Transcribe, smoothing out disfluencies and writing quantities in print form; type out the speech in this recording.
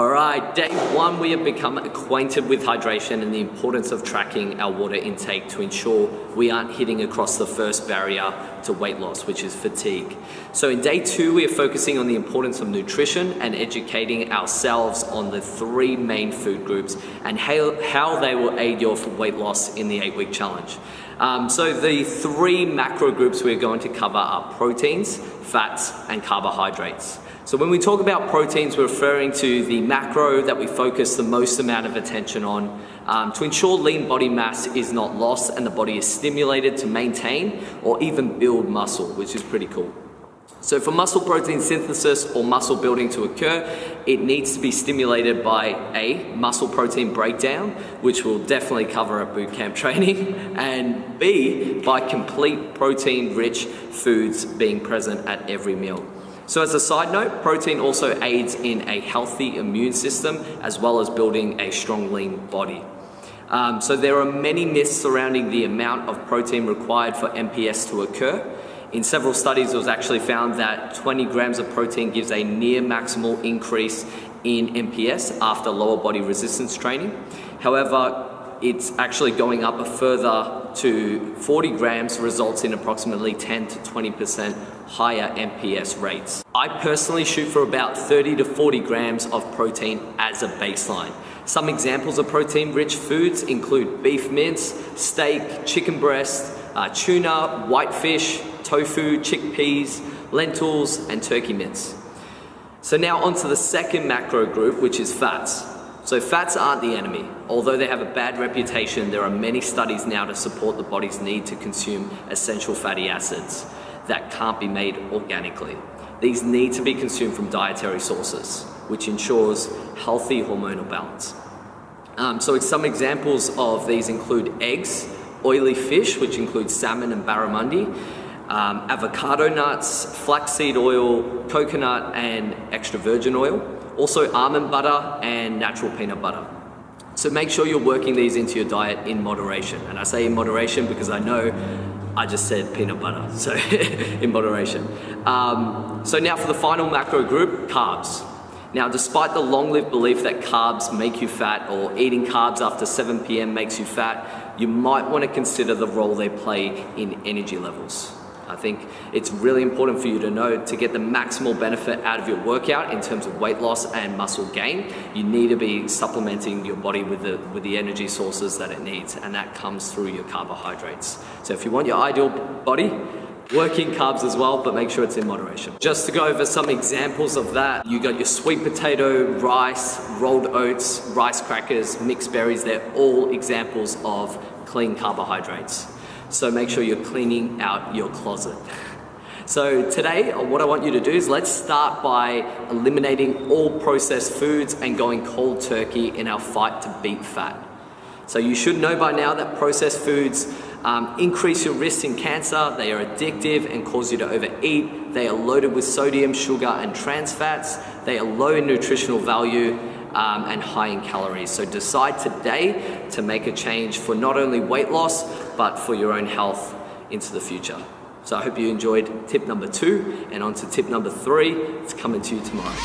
All right, day one, we have become acquainted with hydration and the importance of tracking our water intake to ensure we aren't hitting across the first barrier to weight loss, which is fatigue. So in day two, we are focusing on the importance of nutrition and educating ourselves on the three main food groups and how they will aid your weight loss in the 8-week challenge. So the three macro groups we're going to cover are proteins, fats, and carbohydrates. So when we talk about proteins, we're referring to the macro that we focus the most amount of attention on to ensure lean body mass is not lost and the body is stimulated to maintain or even build muscle, which is pretty cool. So for muscle protein synthesis or muscle building to occur, it needs to be stimulated by A, muscle protein breakdown, which we'll definitely cover at boot camp training, and B, by complete protein-rich foods being present at every meal. So as a side note, protein also aids in a healthy immune system as well as building a strong lean body. So there are many myths surrounding the amount of protein required for MPS to occur. In several studies, it was actually found that 20 grams of protein gives a near maximal increase in MPS after lower body resistance training. However, it's actually going up a further to 40 grams results in approximately 10 to 20% higher MPS rates. I personally shoot for about 30 to 40 grams of protein as a baseline. Some examples of protein-rich foods include beef mince, steak, chicken breast, tuna, whitefish, tofu, chickpeas, lentils, and turkey mince. So now onto the second macro group, which is fats. So fats aren't the enemy. Although they have a bad reputation, there are many studies now to support the body's need to consume essential fatty acids that can't be made organically. These need to be consumed from dietary sources, which ensures healthy hormonal balance. So some examples of these include eggs, oily fish, which includes salmon and barramundi, avocado nuts, flaxseed oil, coconut and extra virgin oil, also almond butter and natural peanut butter. So make sure you're working these into your diet in moderation. And I say in moderation because I know I just said peanut butter, so in moderation. So now for the final macro group, carbs. Now, despite the long-lived belief that carbs make you fat or eating carbs after 7 p.m. makes you fat, you might want to consider the role they play in energy levels. I think it's really important for you to know to get the maximal benefit out of your workout in terms of weight loss and muscle gain, you need to be supplementing your body with the energy sources that it needs, and that comes through your carbohydrates. So if you want your ideal body, work in carbs as well, but make sure it's in moderation. Just to go over some examples of that, you got your sweet potato, rice, rolled oats, rice crackers, mixed berries. They're all examples of clean carbohydrates. So make sure you're cleaning out your closet. So today, what I want you to do is let's start by eliminating all processed foods and going cold turkey in our fight to beat fat. So you should know by now that processed foods increase your risk in cancer, they are addictive and cause you to overeat, they are loaded with sodium, sugar, and trans fats, they are low in nutritional value, and high in calories. So decide today to make a change for not only weight loss, but for your own health into the future. So I hope you enjoyed tip number 2, and on to tip number 3. It's coming to you tomorrow.